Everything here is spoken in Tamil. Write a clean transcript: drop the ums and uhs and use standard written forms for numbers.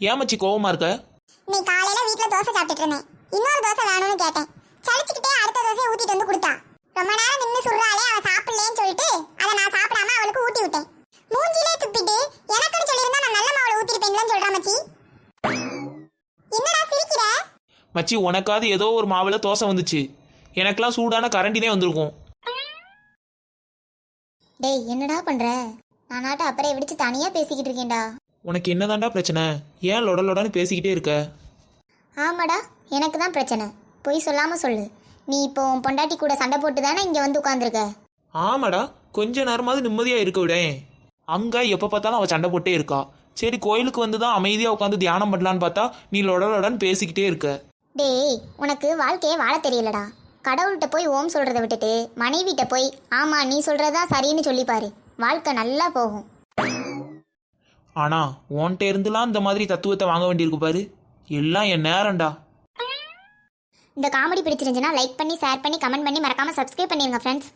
ஏன் மச்சி கோவமா இருக்க? நீ காலையில வீட்ல தோசை சாப்பிட்டுட்டு இருந்தேன். இன்னொரு தோசை வேணும்னு கேட்டேன். சலிச்சுக்கிட்டே அடுத்த தோசையை ஊத்திட்டு வந்து கொடுத்தா. ரொம்ப நேரம் நின்னு சுடுறாளே, அவ சாப்பிடலன்னு சொல்லிட்டு அதை நான் சாப்பிடாம அவளுக்கு ஊட்டி விட்டேன். மூஞ்சிலே துப்பிட்டு எனக்குன்னு சொல்லியிருந்தா நான் நல்ல மாவுல ஊத்திருப்பேங்களேன்னு சொல்றா மச்சி. என்னடா சிரிக்கிற? மச்சி உனக்காவது ஏதோ ஒரு மாவுல தோசை வந்துச்சு, எனக்கெல்லாம் சூடான கரண்டினே வந்திருக்கும். டேய் என்னடா பண்ற? நானாட்ட அப்புறம் விடிச்சு தனியா பேசிக்கிட்டு இருக்கேன்டா. உனக்கு என்னதான்டா பிரச்சனை? ஏன் லொடலொடன்னு பேசிக்கிட்டே இருக்க? ஆமாடா, எனக்கு தான் பிரச்சனை. பொய் சொல்லாம சொல்லு. நீ இப்போ உன் பொண்டாட்டி கூட சண்டை போட்டு தானே இங்க வந்து உட்காந்துருக்க? ஆமாடா, கொஞ்ச நேரமாவது நிம்மதியா இருக்க விடேன். அங்க எப்ப பார்த்தாலும் அவ சண்டை போட்டே இருக்கா. சரி கோயிலுக்கு வந்து தான் அமைதியா உட்காந்து தியானம் பண்ணலான்னு பார்த்தா நீ லொடலொடன்னு பேசிக்கிட்டே இருக்க. டேய் உனக்கு வாழ்க்கையே வாழ தெரியலடா. கடவுள்கிட்ட போய் ஓம் சொல்றதை விட்டுட்டு மனைவிட்ட போய் ஆமா நீ சொல்றதா சரின்னு சொல்லிப்பாரு. வாழ்க்கை நல்லா போகும். ஆனா உன்கிட்ட இருந்துலாம் இந்த மாதிரி தத்துவத்தை வாங்க வேண்டியிருக்கு பாரு. எல்லாம் என் நேரம்டா. இந்த காமெடி பிடிச்சிருந்துச்சுன்னா லைக் பண்ணி ஷேர் பண்ணி கமெண்ட் பண்ணி மறக்காம சப்ஸ்கிரைப் பண்ணிருங்க ஃப்ரெண்ட்ஸ்.